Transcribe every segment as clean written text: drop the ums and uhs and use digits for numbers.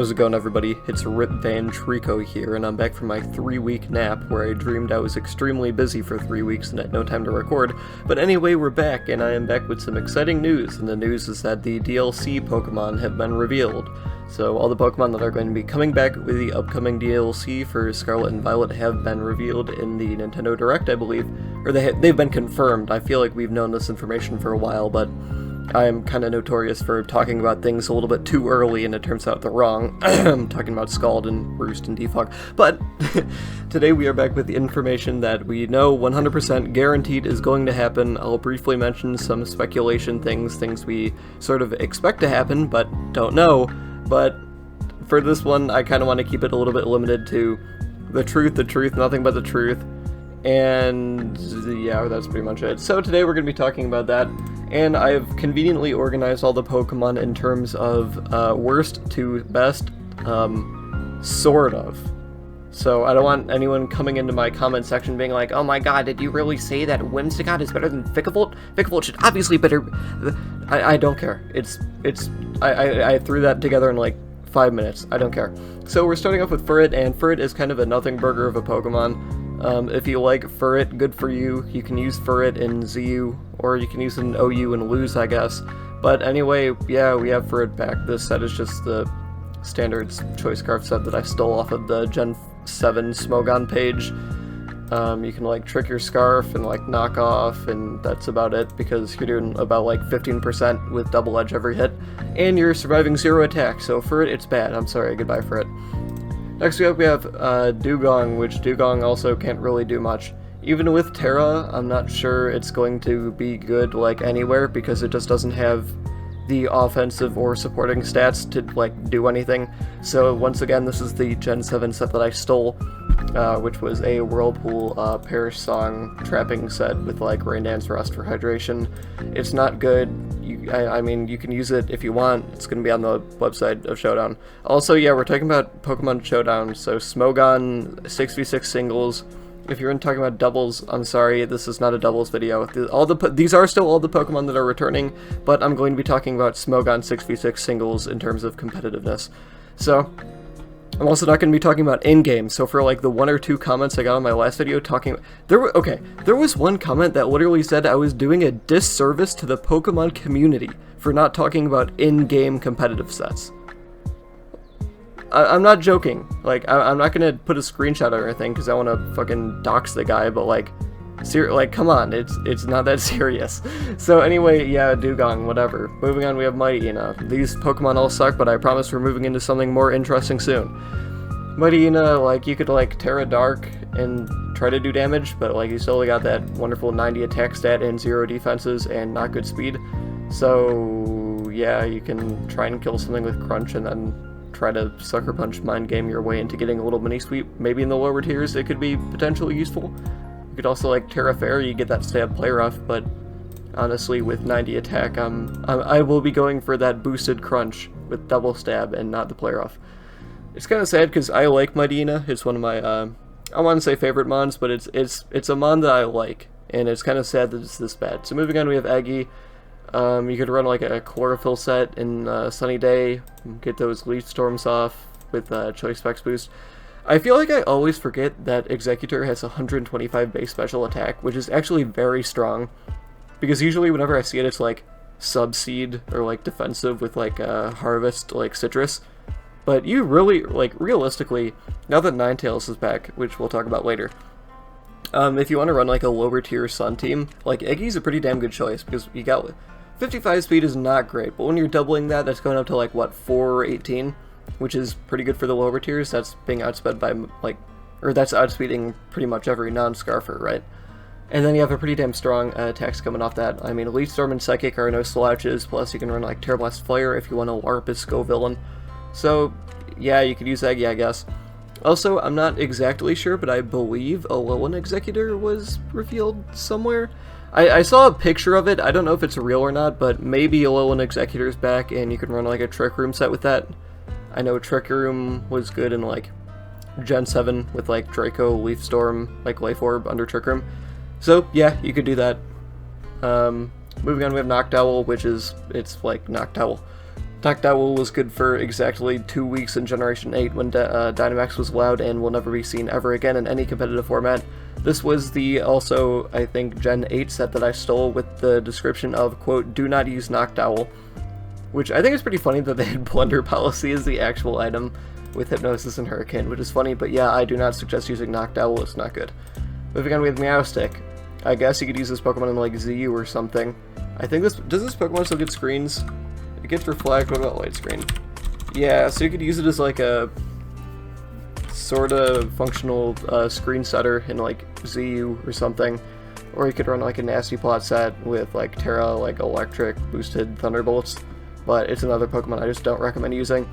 How's it going, everybody? It's SaltyTreecko here, and I'm back from my 3-week nap where I dreamed I was extremely busy for 3 weeks and had no time to record. But anyway, we're back, and I am back with some exciting news, and the news is that the DLC Pokémon have been revealed. So all the Pokémon that are going to be coming back with the upcoming DLC for Scarlet and Violet have been revealed in the Nintendo Direct, I believe. Or they've been confirmed. I feel like we've known this information for a while, but I'm kind of notorious for talking about things a little bit too early and it turns out they're wrong. I'm talking about Scald and Roost and Defog. But today we are back with the information that we know 100% guaranteed is going to happen. I'll briefly mention some speculation things we sort of expect to happen but don't know. But for this one, I kind of want to keep it a little bit limited to the truth, nothing but the truth. And yeah, that's pretty much it. So today we're going to be talking about that. And I've conveniently organized all the Pokemon in terms of worst to best, sort of. So I don't want anyone coming into my comment section being like, oh my god, did you really say that Whimsicott is better than Vikavolt? Vikavolt should obviously better... I don't care. I threw that together in like 5 minutes. I don't care. So we're starting off with Furret, and Furret is kind of a nothing burger of a Pokemon. If you like Furret, good for you. You can use Furret in ZU, or you can use it in OU and lose, I guess. But anyway, yeah, we have Furret back. This set is just the standard choice scarf set that I stole off of the Gen 7 Smogon page. You can like trick your scarf and like knock off, and that's about it, because you're doing about like 15% with double edge every hit, and you're surviving 0 attack, so Furret, it's bad. I'm sorry, goodbye Furret. Next up we have Dugong, which Dugong also can't really do much. Even with Terra, I'm not sure it's going to be good like anywhere, because it just doesn't have the offensive or supporting stats to like do anything. So once again, this is the Gen 7 set that I stole, which was a Whirlpool Perish Song trapping set with like Rain Dance Rest for hydration. It's not good. I mean, you can use it if you want. It's going to be on the website of Showdown. Also, yeah, we're talking about Pokemon Showdown, so Smogon 6v6 singles. If you're talking about doubles, I'm sorry, this is not a doubles video. These are still all the Pokemon that are returning, but I'm going to be talking about Smogon 6v6 singles in terms of competitiveness. So, I'm also not going to be talking about in-game, so for like the 1 or 2 comments I got on my last video talking... There was one comment that literally said I was doing a disservice to the Pokemon community for not talking about in-game competitive sets. I'm not joking. Like, I'm not going to put a screenshot or anything because I want to fucking dox the guy, but like, come on, it's not that serious. So anyway, yeah, Dugong, whatever. Moving on, we have Mightyena. These Pokemon all suck, but I promise we're moving into something more interesting soon. Mightyena, like, you could like Terra Dark and try to do damage, but like you still got that wonderful 90 attack stat and 0 defenses and not good speed. So yeah, you can try and kill something with Crunch and then try to Sucker Punch Mind Game your way into getting a little mini sweep. Maybe in the lower tiers it could be potentially useful. You could also like Terra Fairy, you get that stab play rough, but honestly with 90 attack, I will be going for that boosted Crunch with double stab and not the play rough. It's kind of sad because I like Mightyena. It's one of my I want to say favorite mons, but it's a mon that I like, and it's kind of sad that it's this bad. So moving on, we have Aggie. You could run like a chlorophyll set in Sunny Day, get those leaf storms off with choice specs boost. I feel like I always forget that Executor has 125 base special attack, which is actually very strong, because usually whenever I see it, it's like Subseed or like defensive with like Harvest, like Citrus. But you really, like, realistically, now that Ninetales is back, which we'll talk about later, if you want to run like a lower tier Sun team, like Aggie's a pretty damn good choice, because you got 55 speed is not great, but when you're doubling that, that's going up to like what, 418, which is pretty good for the lower tiers. That's being outsped by like, or that's outspeeding pretty much every non-scarfer, right? And then you have a pretty damn strong attacks coming off that. I mean, Leaf Storm and Psychic are no slouches, plus you can run like Terra Blast Fire if you want to LARP as Villain. So yeah, you could use Aggie, I guess. Also, I'm not exactly sure, but I believe a Alolan Executor was revealed somewhere. I saw a picture of it. I don't know if it's real or not, but maybe Alolan Executor's back, and you can run like a Trick Room set with that. I know Trick Room was good in like Gen 7 with like Draco, Leaf Storm, like Life Orb under Trick Room. So yeah, you could do that. Moving on, we have Noctowl, which is, it's like Noctowl. Noctowl was good for exactly 2 weeks in Generation 8 when Dynamax was allowed and will never be seen ever again in any competitive format. This was the also, I think, Gen 8 set that I stole with the description of, quote, "do not use Noctowl," which I think is pretty funny that they had Plunder Policy as the actual item with Hypnosis and Hurricane, which is funny, but yeah, I do not suggest using Noctowl, it's not good. Moving on, we have Meowstic. I guess you could use this Pokemon in like ZU or something. I think does this Pokemon still get screens? It gets Reflect. What about Light Screen? Yeah, so you could use it as like a sort of functional screen setter in like ZU or something, or you could run like a nasty plot set with like Terra, like electric boosted Thunderbolts, but it's another Pokemon I just don't recommend using.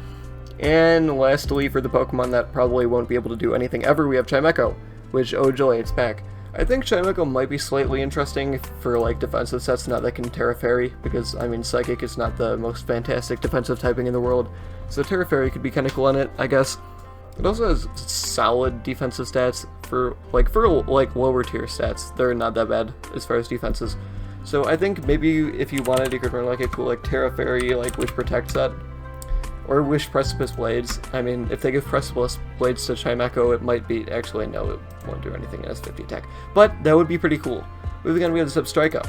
And lastly, for the Pokemon that probably won't be able to do anything ever, we have Chimecho, which, oh joy, it's back. I think Chimecho might be slightly interesting for like defensive sets now that can Terra Fairy, because I mean Psychic is not the most fantastic defensive typing in the world, so Terra Fairy could be kind of cool on it, I guess. It also has solid defensive stats for like lower tier stats. They're not that bad as far as defenses. So I think maybe if you wanted, you could run like a cool like Terra Fairy like Wish Protect set. Or Wish Precipice Blades. I mean, if they give Precipice Blades to Chimecho, it might be... Actually, no, it won't do anything. It has 50 attack. But that would be pretty cool. Moving on, we have SaltyTreecko.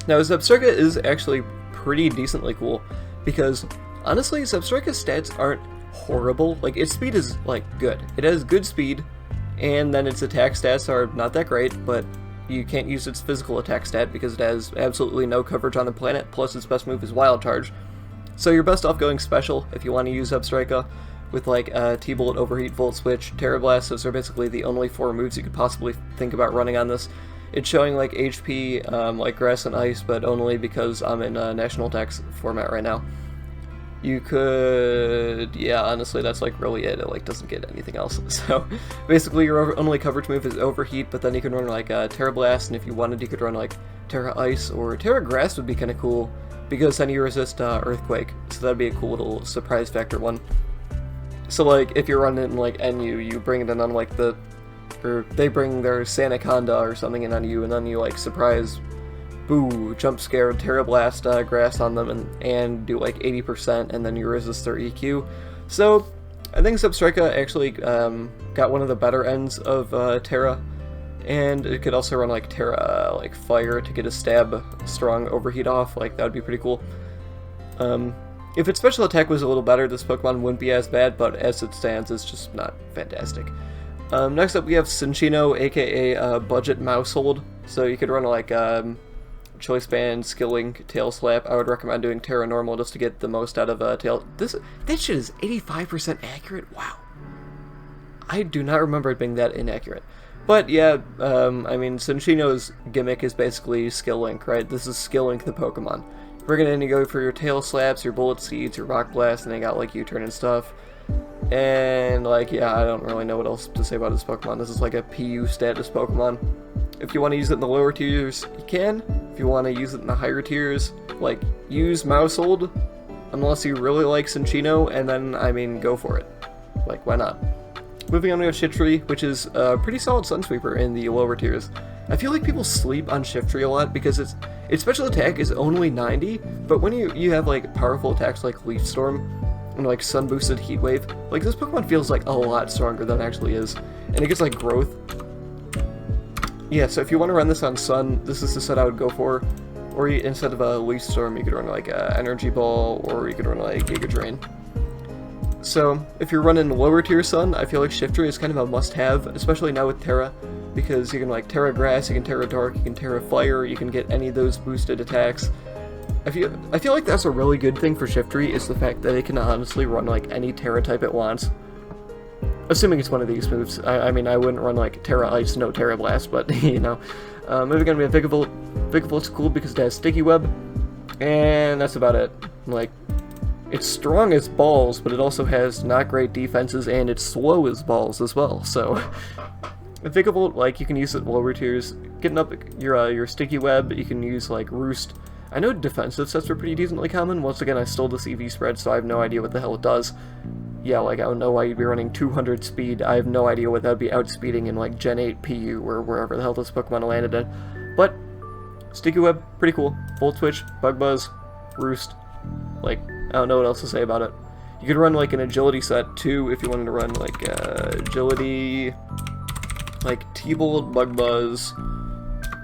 Now, SaltyTreecko is actually pretty decently cool, because, honestly, SaltyTreecko's stats aren't horrible. Like, its speed is, like, good. It has good speed, and then its attack stats are not that great, but you can't use its physical attack stat because it has absolutely no coverage on the planet, plus its best move is Wild Charge. So you're best off going special if you want to use SaltyTreecko with like T-Bolt, Overheat, Volt Switch, Terra Blast. Those are basically the only 4 moves you could possibly think about running on this. It's showing like HP, like Grass and Ice, but only because I'm in National Dex format right now. You could, yeah, honestly, that's like really it. It like doesn't get anything else. So basically your only coverage move is Overheat, but then you can run like Terra Blast, and if you wanted, you could run like Terra Ice, or Terra Grass would be kind of cool, because then you resist Earthquake, so that'd be a cool little surprise factor one. So like, if you're running like NU, you bring it in on like or they bring their Sanaconda or something in on you, and then you like surprise, boo, jump scare, Terra Blast Grass on them, and do like 80%, and then you resist their EQ. So I think SaltyTreecko actually got one of the better ends of Terra. And it could also run like Terra, like Fire to get a stab strong Overheat off, like that would be pretty cool. If its special attack was a little better, this Pokemon wouldn't be as bad, but as it stands, it's just not fantastic. Next up we have Cinccino, aka Budget Mousehold, so you could run like Choice Band, Skilling, Tail Slap. I would recommend doing Terra Normal just to get the most out of Tail. That shit is 85% accurate? Wow. I do not remember it being that inaccurate. But yeah, I mean, Cinccino's gimmick is basically Skill Link, right? This is Skill Link the Pokemon. Bring it in, you go for your Tail Slaps, your Bullet Seeds, your Rock Blast, and they got like U-Turn and stuff. And like, yeah, I don't really know what else to say about this Pokemon. This is like a PU status Pokemon. If you want to use it in the lower tiers, you can. If you want to use it in the higher tiers, like, use Mousehold, unless you really like Cinccino, and then, I mean, go for it. Like, why not? Moving on, we have Shiftry, which is a pretty solid Sunsweeper in the lower tiers. I feel like people sleep on Shiftry a lot because its special attack is only 90, but when you have like powerful attacks like Leaf Storm and like Sun Boosted Heat Wave, like this Pokemon feels like a lot stronger than it actually is, and it gets like Growth. Yeah, so if you want to run this on Sun, this is the set I would go for. Or instead of a Leaf Storm, you could run like a Energy Ball, or you could run like Giga Drain. So, if you're running lower tier Sun, I feel like Shiftry is kind of a must-have, especially now with Terra, because you can like Terra Grass, you can Terra Dark, you can Terra Fire, you can get any of those boosted attacks. I feel like that's a really good thing for Shiftry, is the fact that it can honestly run like any Terra type it wants. Assuming it's one of these moves. I mean, I wouldn't run like Terra Ice, no Terra Blast, but you know. Moving on, we have Vikavolt. Vikavolt's cool because it has Sticky Web, and that's about it. Like, it's strong as balls, but it also has not great defenses, and it's slow as balls as well, so... Vikavolt, like, you can use it in lower tiers. Getting up your Sticky Web, you can use, like, Roost. I know defensive sets are pretty decently common. Once again, I stole this EV spread, so I have no idea what the hell it does. Yeah, like, I don't know why you'd be running 200 speed. I have no idea what that would be outspeeding in, like, Gen 8 PU, or wherever the hell this Pokemon landed in. But, Sticky Web, pretty cool. Volt Switch, Bug Buzz, Roost. Like, don't know what else to say about it. You could run like an agility set too if you wanted to run like agility, like T-Bolt, Bug Buzz,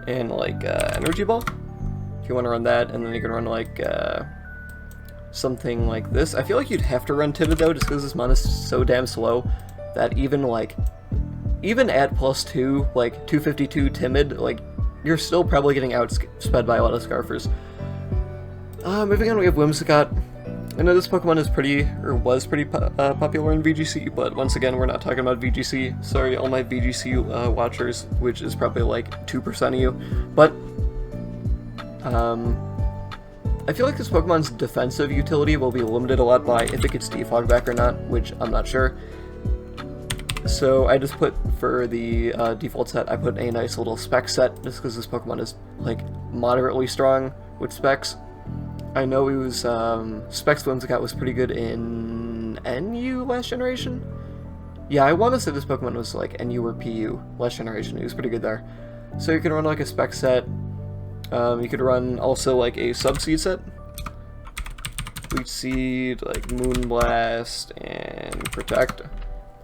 and like Energy Ball. If you want to run that, and then you can run like something like this. I feel like you'd have to run Timid though, just because this mon is so damn slow that even at +2, like 252 Timid, like you're still probably getting outsped by a lot of Scarfers. Moving on, we have Whimsicott. I know this Pokemon is was pretty popular in VGC, but once again, we're not talking about VGC. Sorry, all my VGC watchers, which is probably like 2% of you. But I feel like this Pokemon's defensive utility will be limited a lot by if it gets Defog back or not, which I'm not sure. So I just put, for the default set, I put a nice little spec set, just because this Pokemon is like moderately strong with specs. I know he was, Specs Whimsicott was pretty good in NU last generation? Yeah, I want to say this Pokemon was like NU or PU last generation. He was pretty good there. So you can run like a spec set. You could run also like a Subseed set. Leech Seed, like Moonblast, and Protect.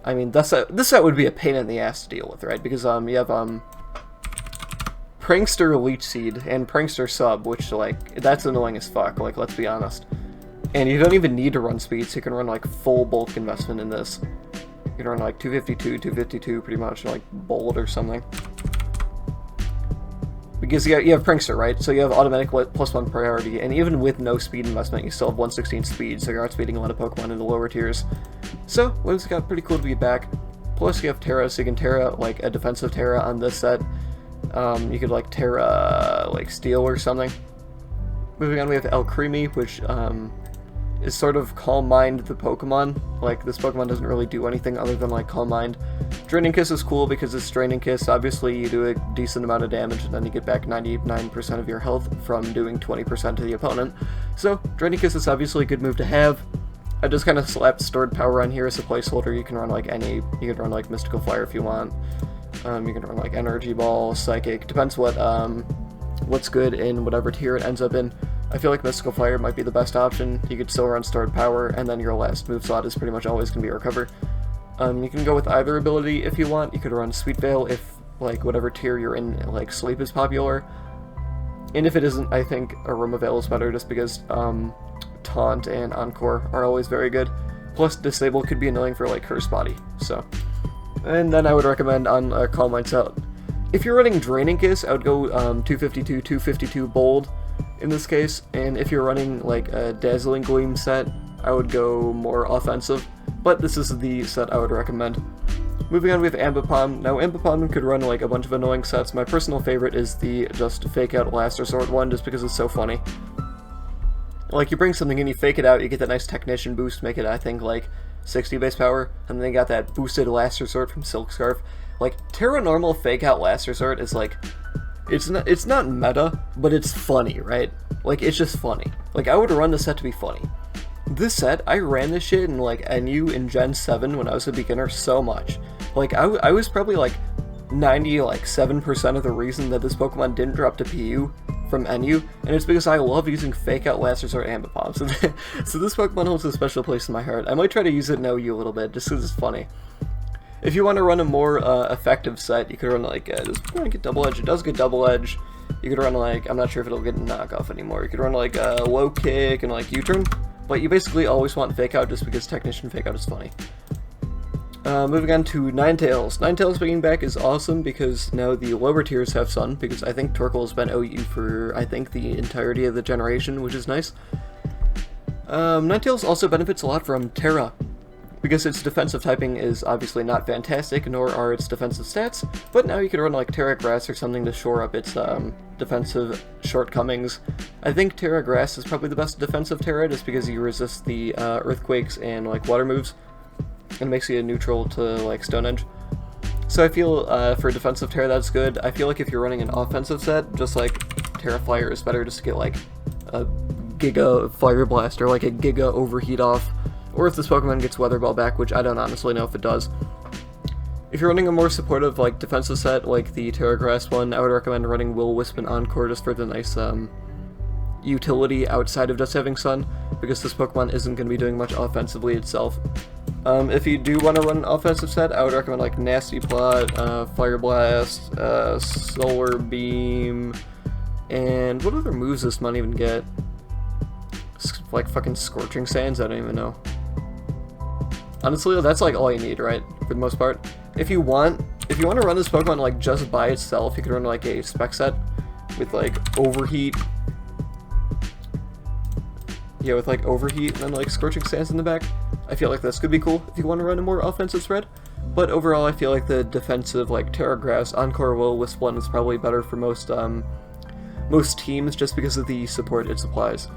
I mean, this set would be a pain in the ass to deal with, right? Because you have Prankster Leech Seed and Prankster Sub, which, like, that's annoying as fuck, like, let's be honest. And you don't even need to run speed, so you can run, like, full bulk investment in this. You can run, like, 252, pretty much, like, Bolt or something. Because you have Prankster, right? So you have automatic +1 priority, and even with no speed investment, you still have 1/16 speed, so you're outspeeding a lot of Pokemon in the lower tiers. So, Whimsicott, pretty cool to be back. Plus, you have Terra, so you can Terra, like, a defensive Terra on this set. You could, like, Terra, like, Steel or something. Moving on, we have Alcremie, which, is sort of Calm Mind the Pokemon. Like, this Pokemon doesn't really do anything other than, like, Calm Mind. Draining Kiss is cool because it's Draining Kiss. Obviously, you do a decent amount of damage, and then you get back 99% of your health from doing 20% to the opponent. So, Draining Kiss is obviously a good move to have. I just kind of slapped Stored Power on here as a placeholder. You can run, like, you can run, like, Mystical Fire if you want. You can run, like, Energy Ball, Psychic. Depends what's good in whatever tier it ends up in. I feel like Mystical Fire might be the best option. You could still run Stored Power, and then your last move slot is pretty much always going to be Recover. You can go with either ability if you want. You could run Sweet Veil if, like, whatever tier you're in, like, Sleep is popular. And if it isn't, I think Aroma Veil is better just because Taunt and Encore are always very good. Plus, Disable could be annoying for, like, Curse Body, so. And then I would recommend on Calm Mind set. If you're running Draining Kiss, I would go 252 Bold in this case. And if you're running, like, a Dazzling Gleam set, I would go more offensive. But this is the set I would recommend. Moving on, we have Ambipom. Now, Ambipom could run, like, a bunch of annoying sets. My personal favorite is the just Fake Out Last Resort one, just because it's so funny. Like, you bring something in, you fake it out, you get that nice Technician boost, make it, I think, like, 60 base power, and then you got that boosted Last Resort from Silk Scarf. Like, Terra Normal Fake Out Last Resort is, like, it's not meta, but it's funny, right? Like, it's just funny. Like, I would run this set to be funny. This set, I ran this shit in, like, NU in Gen 7 when I was a beginner so much. Like, I was probably, like, 97% of the reason that this Pokemon didn't drop to PU from NU, and it's because I love using Fake Out Last Resort Ambipom. So this Pokemon holds a special place in my heart. I might try to use it in OU a little bit, just because it's funny. If you want to run a more effective set, you could run, like, does it get Double Edge? It does get Double Edge. You could run, like, I'm not sure if it'll get Knockoff anymore. You could run, like, Low Kick and, like, U-Turn, but you basically always want Fake Out just because Technician Fake Out is funny. Moving on to Ninetales. Ninetales being back is awesome because now the lower tiers have Sun, because I think Torkoal has been OU for, I think, the entirety of the generation, which is nice. Ninetales also benefits a lot from Terra, because its defensive typing is obviously not fantastic, nor are its defensive stats, but now you can run, like, Terra Grass or something to shore up its defensive shortcomings. I think Terra Grass is probably the best defensive Terra, just because you resist the Earthquakes and, like, Water moves, and makes you a neutral to, like, Stone Edge. So I feel, for defensive Terra, that's good. I feel like if you're running an offensive set, just like Terra Flyer is better just to get, like, a Giga Fire Blast or, like, a Giga Overheat off. Or if this Pokemon gets Weather Ball back, which I don't honestly know if it does. If you're running a more supportive, like, defensive set, like the Terra Grass one, I would recommend running Will-O-Wisp and Encore just for the nice, utility outside of just having Sun, because this Pokemon isn't going to be doing much offensively itself. If you do want to run an offensive set, I would recommend like Nasty Plot, Fire Blast, Solar Beam, and what other moves does Mon even get? Like fucking Scorching Sands? I don't even know. Honestly, that's like all you need, right? For the most part. If you want to run this Pokemon like just by itself, you could run like a spec set with like Overheat. Yeah, with like Overheat and then like Scorching Sands in the back. I feel like this could be cool if you want to run a more offensive spread. But overall, I feel like the defensive like Terra Grass, Encore Will, Wisp1 is probably better for most teams just because of the support it supplies.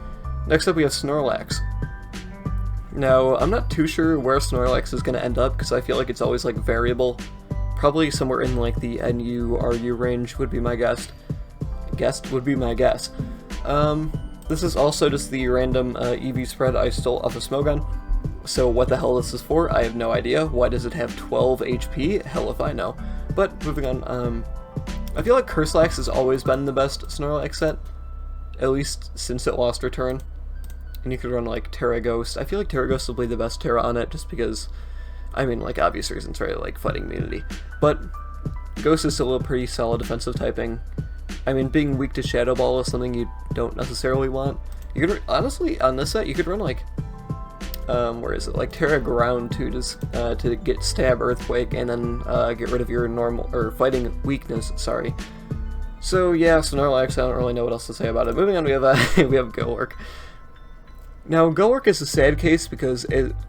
Next up we have Snorlax. Now, I'm not too sure where Snorlax is going to end up because I feel like it's always like variable. Probably somewhere in like the NU, RU range would be my guess. This is also just the random EV spread I stole off of Smogon. So what the hell this is for, I have no idea. Why does it have 12 HP? Hell if I know. But moving on, I feel like Curselax has always been the best Snorlax set. At least since it lost Return. And you could run like Terra Ghost. I feel like Terra Ghost will be the best Terra on it just because, I mean, like obvious reasons, right? Like fighting immunity. But Ghost is still a pretty solid defensive typing. I mean, being weak to Shadow Ball is something you don't necessarily want. You could, honestly, on this set, you could run like, where is it? Like Terra Ground too, just to get Stab, Earthquake, and then get rid of your normal, or fighting weakness, sorry. So yeah, Snorlax, I don't really know what else to say about it. Moving on, we have Golurk. Now, Golurk is a sad case because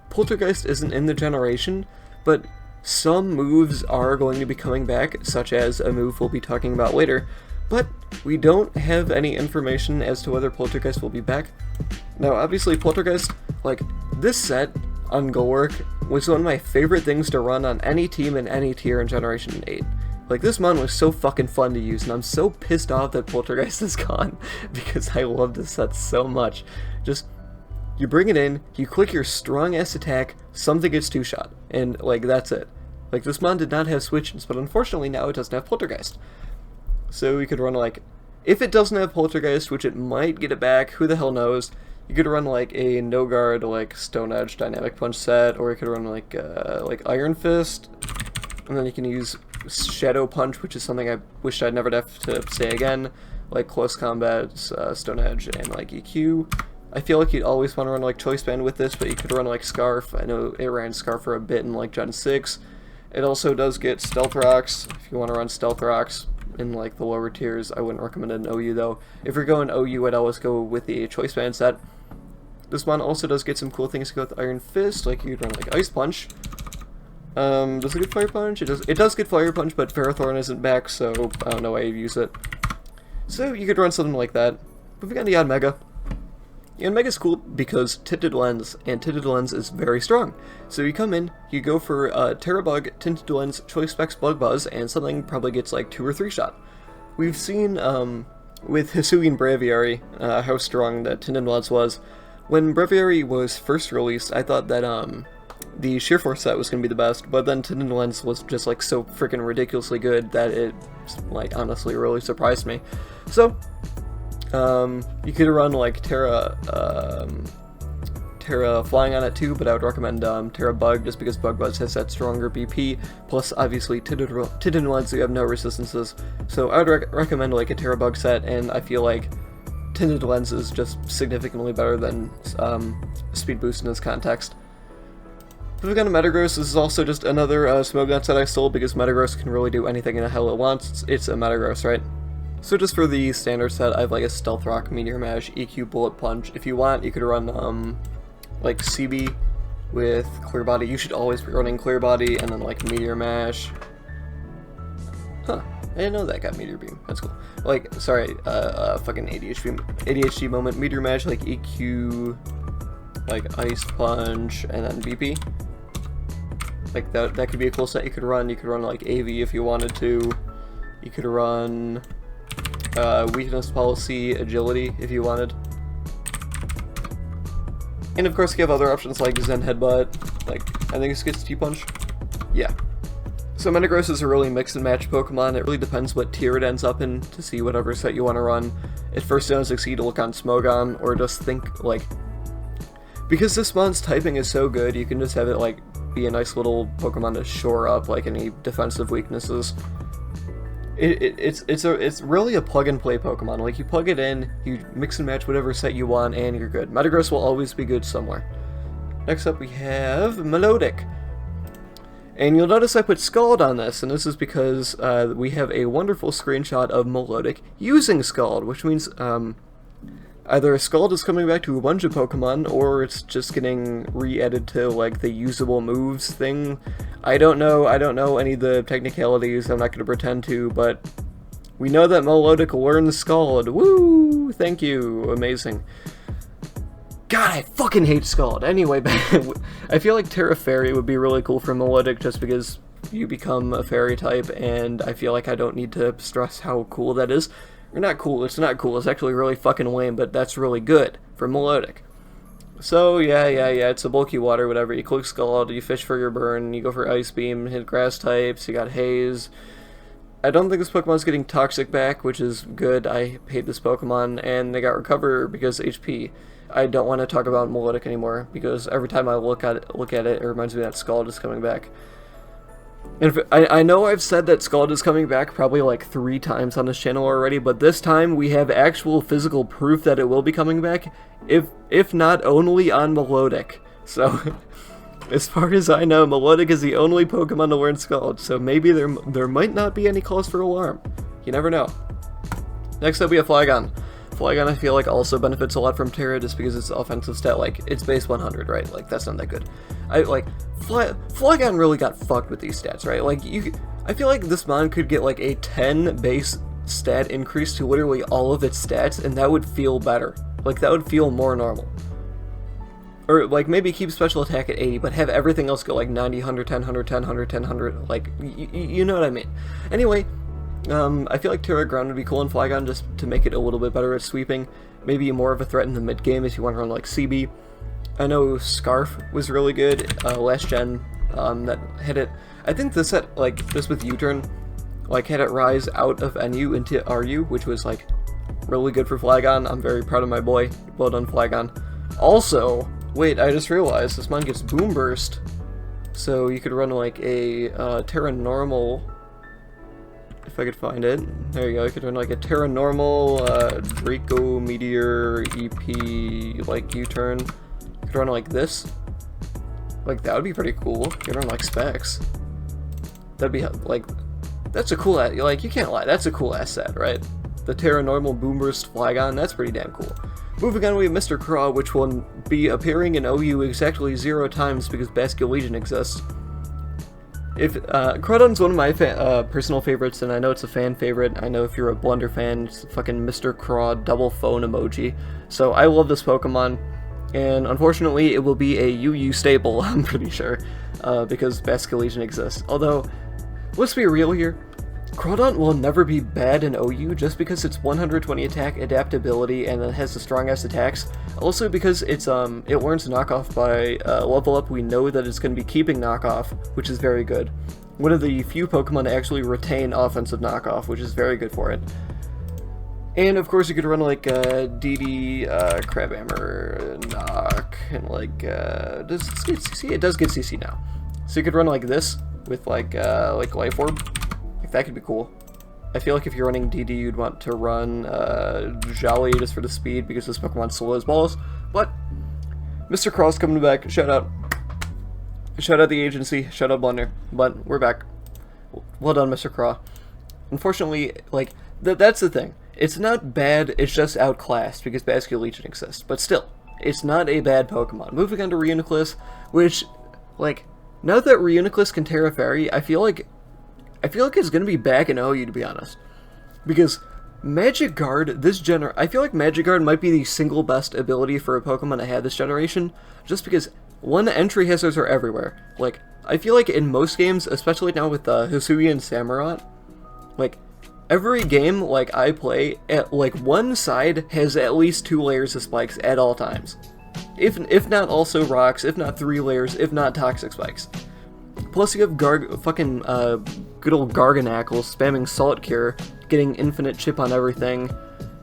Poltergeist isn't in the generation, but some moves are going to be coming back, such as a move we'll be talking about later, but we don't have any information as to whether Poltergeist will be back. Now, obviously, Poltergeist, like, this set on Golurk was one of my favorite things to run on any team in any tier in Generation 8. Like, this mon was so fucking fun to use, and I'm so pissed off that Poltergeist is gone, because I love this set so much. Just, you bring it in, you click your strong-ass attack, something gets two-shot, and, like, that's it. Like, this mon did not have switches, but unfortunately now it doesn't have Poltergeist. So you could run, like, if it doesn't have Poltergeist, which it might get it back, who the hell knows, you could run, like, a no-guard, like, Stone Edge Dynamic Punch set, or you could run, like Iron Fist, and then you can use Shadow Punch, which is something I wished I'd never have to say again, like Close Combat, Stone Edge, and, like, EQ. I feel like you'd always want to run, like, Choice Band with this, but you could run, like, Scarf. I know it ran Scarf for a bit in, like, Gen 6. It also does get Stealth Rocks, if you want to run Stealth Rocks in, like, the lower tiers. I wouldn't recommend an OU, though. If you're going OU, I'd always go with the Choice Band set. This one also does get some cool things to go with Iron Fist, like you could run, like, Ice Punch. Does it get Fire Punch? It does get Fire Punch, but Ferrothorn isn't back, so I don't know why you'd use it. So you could run something like that. Moving on to Yanmega. Yanmega's cool because Tinted Lens, and Tinted Lens is very strong. So you come in, you go for Terra Bug, Tinted Lens, Choice Specs, Bug Buzz, and something probably gets like 2 or 3 shot. We've seen with Hisuian Braviary how strong that Tinted Lens was. When Braviary was first released, I thought that the Sheer Force set was going to be the best, but then Tinted Lens was just like so freaking ridiculously good that it like honestly really surprised me. So you could run like Terra Flying on it too, but I would recommend Terra Bug just because Bug Buzz has that stronger BP, plus obviously Tinted Lens, you have no resistances, so I would recommend like a Terra Bug set, and I feel like Tinted Lens is just significantly better than Speed Boost in this context. Moving on to Metagross, this is also just another Smogon set I stole because Metagross can really do anything in the hell it wants. It's a Metagross, right? So just for the standard set, I have like a Stealth Rock, Meteor Mash, EQ, Bullet Punch. If you want, you could run like CB with Clear Body. You should always be running Clear Body, and then like Meteor Mash. Huh, I didn't know that got Meteor Beam. That's cool. Like, sorry, fucking ADHD moment. Meteor Mash, like EQ, like Ice Punch, and then BP. Like that could be a cool set you could run. You could run like AV if you wanted to. You could run Weakness Policy, Agility if you wanted. And of course you have other options like Zen Headbutt, like I think this gets T-Punch. Yeah. So Metagross is a really mix and match Pokemon. It really depends what tier it ends up in to see whatever set you want to run. at first you don't succeed, look on Smogon, or just think, like, because this mon's typing is so good, you can just have it, like, be a nice little Pokemon to shore up, like, any defensive weaknesses. It's really a plug-and-play Pokemon. Like, you plug it in, you mix and match whatever set you want, and you're good. Metagross will always be good somewhere. Next up we have Melodic. And you'll notice I put Scald on this, and this is because we have a wonderful screenshot of Melodic using Scald, which means either Scald is coming back to a bunch of Pokemon, or it's just getting re-added to, like, the usable moves thing. I don't know any of the technicalities, I'm not going to pretend to, but we know that Melodic learns Scald. Woo! Thank you. Amazing. God, I fucking hate Scald. Anyway, I feel like Terra Fairy would be really cool for Melodic just because you become a fairy type, and I feel like I don't need to stress how cool that is. Or not cool, it's not cool, it's actually really fucking lame, but that's really good for Melodic. So, yeah, it's a bulky water, whatever. You click Scald, you fish for your burn, you go for Ice Beam, hit grass types, you got Haze. I don't think this Pokemon's getting Toxic back, which is good. I hate this Pokemon, and they got Recover because HP. I don't want to talk about Melodic anymore, because every time I look at it, it reminds me that Scald is coming back. And I know I've said that Scald is coming back probably like 3 times on this channel already, but this time we have actual physical proof that it will be coming back, if not only on Melodic. So, as far as I know, Melodic is the only Pokemon to learn Scald, so maybe there might not be any cause for alarm. You never know. Next up we have Flygon. Flygon I feel like also benefits a lot from Terra just because its offensive stat, like, it's base 100, right? Like, that's not that good. Flygon really got fucked with these stats, right? Like, I feel like this mon could get, like, a 10 base stat increase to literally all of its stats, and that would feel better. Like, that would feel more normal. Or, like, maybe keep special attack at 80, but have everything else go, like, 90, 110, 110, 110, 100, like, you know what I mean. Anyway, I feel like Terra Ground would be cool in Flygon just to make it a little bit better at sweeping. Maybe more of a threat in the mid-game if you want to run like CB. I know Scarf was really good last gen, that had it, I think this set, like, this with U-turn, like, had it rise out of NU into RU, which was, like, really good for Flygon. I'm very proud of my boy. Well done, Flygon. Also, wait, I just realized this mon gets Boom Burst, so you could run, like, a Terra Normal. If I could find it. There you go, you could run like a Terra Normal, Draco, Meteor, EP, like U-turn. You could run like this. Like, that would be pretty cool. You could run like Specs. That'd be, like, that's a cool, like, you can't lie, that's a cool ass set, right? The Terra Normal Boomburst Flygon, that's pretty damn cool. Moving on, we have Mr. Craw, which will be appearing in OU exactly 0 times because Basculegion exists. If Crawdon's one of my personal favorites, and I know it's a fan favorite. I know if you're a Blunder fan, it's fucking Mr. Craw double phone emoji. So I love this Pokemon, and unfortunately it will be a UU staple, I'm pretty sure, because Basculegion exists. Although, let's be real here, Crawdon will never be bad in OU just because it's 120 attack, adaptability, and it has the strong-ass attacks. Also because it's it learns knockoff by level up, we know that it's going to be keeping knockoff, which is very good. One of the few Pokemon to actually retain offensive knockoff, which is very good for it. And of course you could run like DD, Crabhammer, Knock, and like, does it get CC? It does get CC now. So you could run like this with like Life Orb. That could be cool. I feel like if you're running DD, you'd want to run Jolly just for the speed because this Pokemon's slow as balls. But Mr. Craw's coming back. Shout out. Shout out the agency. Shout out Blunder. But we're back. Well done, Mr. Craw. Unfortunately, like, that's the thing. It's not bad, it's just outclassed because Basculegion exists. But still, it's not a bad Pokemon. Moving on to Reuniclus, which, like, now that Reuniclus can Terra Fairy, I feel like it's gonna be back in OU, to be honest. Because Magic Guard, I feel like Magic Guard might be the single best ability for a Pokemon to have this generation, just because, one, entry hazards are everywhere. Like, I feel like in most games, especially now with Hisuian and Samurott, like, every game, like, I play, like, one side has at least 2 layers of spikes at all times. If not also rocks, if not 3 layers, if not toxic spikes. Plus you have good old Garganackle spamming Salt Cure, getting infinite chip on everything.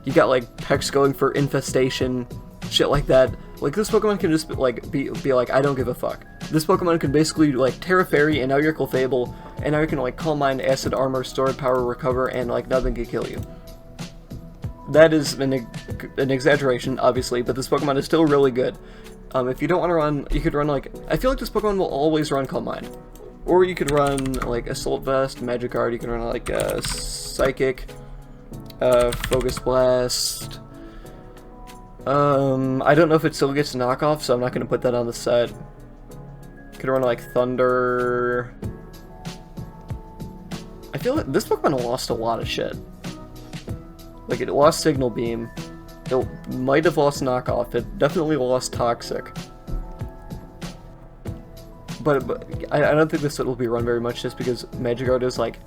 You got like Pex going for infestation, shit like that. Like this Pokemon can just be like, I don't give a fuck. This Pokemon can basically like Terra Fairy, and now you're Clefable, and now you can like Calm Mind, Acid Armor, Stored Power, Recover, and like nothing can kill you. That is an exaggeration, obviously, but this Pokemon is still really good. If you don't want to run, you could run like, I feel like this Pokemon will always run Calm Mind. Or you could run like Assault Vest, Magic Guard, you can run like Psychic, Focus Blast. I don't know if it still gets knockoff, so I'm not going to put that on the set. You could run like Thunder. I feel like this Pokemon lost a lot of shit. Like, it lost Signal Beam. It might have lost Knockoff. It definitely lost Toxic. But I don't think this set will be run very much, just because Magikarp is like...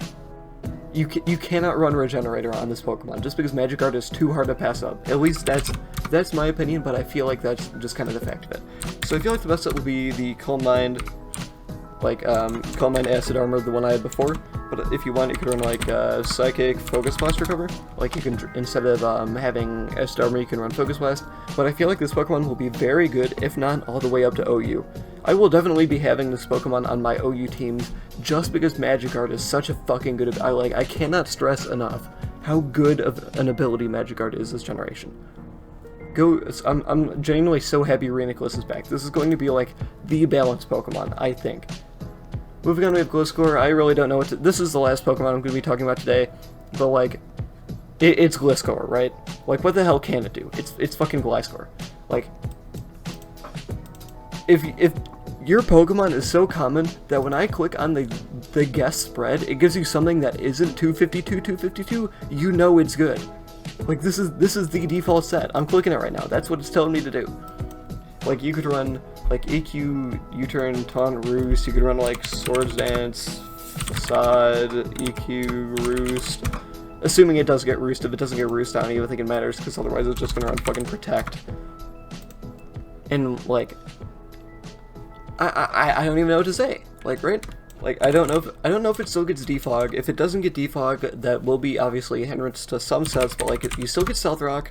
You cannot run Regenerator on this Pokemon, just because Magikarp is too hard to pass up. At least that's my opinion, but I feel like that's just kind of the fact of it. So I feel like the best set will be the Calm Mind, like, Calm Mind Acid Armor, the one I had before. But if you want, you could run like Psychic, Focus Blast, Recover. Like you can, instead of having Acid Armor, you can run Focus Blast. But I feel like this Pokemon will be very good, if not all the way up to OU. I will definitely be having this Pokemon on my OU teams, just because Magikarp is such a fucking good. I cannot stress enough how good of an ability Magikarp is this generation. I'm genuinely so happy Rhinoculus is back. This is going to be like the balanced Pokemon, I think. Moving on, we have Gliscor. I really don't know what to... This is the last Pokemon I'm going to be talking about today, but, like, it's Gliscor, right? Like, what the hell can it do? It's fucking Gliscor. Like, if your Pokemon is so common that when I click on the guess spread, it gives you something that isn't 252, you know it's good. Like, this is the default set. I'm clicking it right now. That's what it's telling me to do. Like, you could run... like EQ, U-turn, Taunt, Roost. You could run like Swords Dance, Facade, EQ, Roost. Assuming it does get Roost. If it doesn't get Roost, I don't even think it matters, because otherwise it's just gonna run fucking Protect. And like, I don't even know what to say. Like, right? Like, I don't know if it still gets Defog. If it doesn't get Defog, that will be obviously a hindrance to some sets. But like, if you still get Stealth Rock,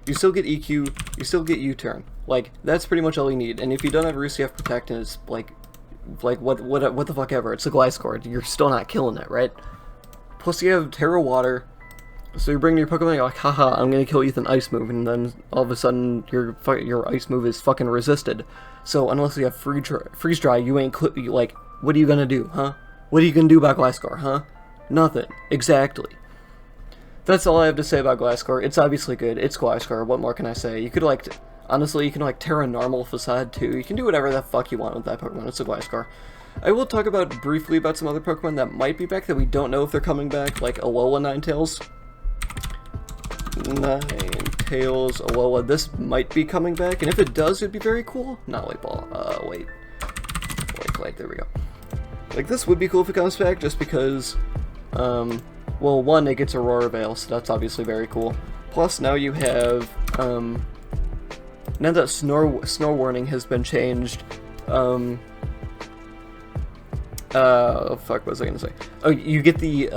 you still get EQ, you still get U-turn. Like, that's pretty much all you need. And if you don't have Roost, you have Protect, and it's like what the fuck ever. It's a Gliscor. You're still not killing it, right? Plus you have Terra Water. So you bring your Pokemon, you're like, haha, I'm gonna kill you with an Ice move, and then all of a sudden your Ice move is fucking resisted. So unless you have Freeze Dry, you ain't like, what are you gonna do, huh? What are you gonna do about Gliscor, huh? Nothing. Exactly. That's all I have to say about Gliscor. It's obviously good. It's Gliscor. What more can I say? You could like, honestly, you can like Terra Normal Facade too. You can do whatever the fuck you want with that Pokemon. It's a Gliscor. I will talk briefly about some other Pokemon that might be back that we don't know if they're coming back, like Alola Ninetales. Ninetales, Alola. This might be coming back, and if it does, it'd be very cool. Not Light Ball. Wait, there we go. Like, this would be cool if it comes back, just because, well, one, it gets Aurora Veil, so that's obviously very cool. Plus, now you have, now that Snore Warning has been changed, fuck, what was I gonna say? Oh, you get the,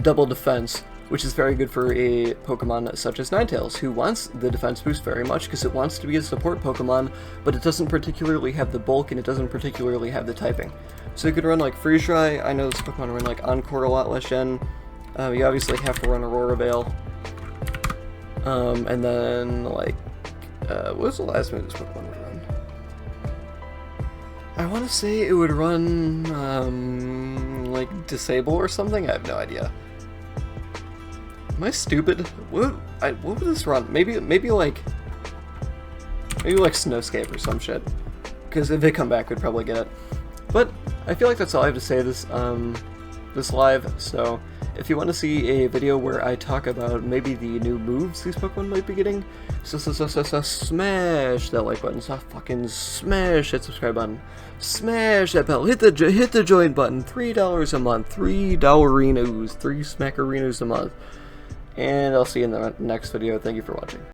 double defense, which is very good for a Pokemon such as Ninetales, who wants the defense boost very much because it wants to be a support Pokemon, but it doesn't particularly have the bulk and it doesn't particularly have the typing. So you could run like Freeze Dry. I know this Pokemon run like Encore a lot less gen. You obviously have to run Aurora Veil. And then like, what was the last move this Pokemon would run? I want to say it would run, like Disable or something? I have no idea. Am I stupid? What would this run? Maybe like Snowscape or some shit. Because if they come back, we'd probably get it. But I feel like that's all I have to say this live. So if you want to see a video where I talk about maybe the new moves these Pokemon might be getting, smash that like button, fucking smash that subscribe button, smash that bell, hit the join button. $3 a month, $3 Renos, 3 Smackerinos a month. And I'll see you in the next video. Thank you for watching.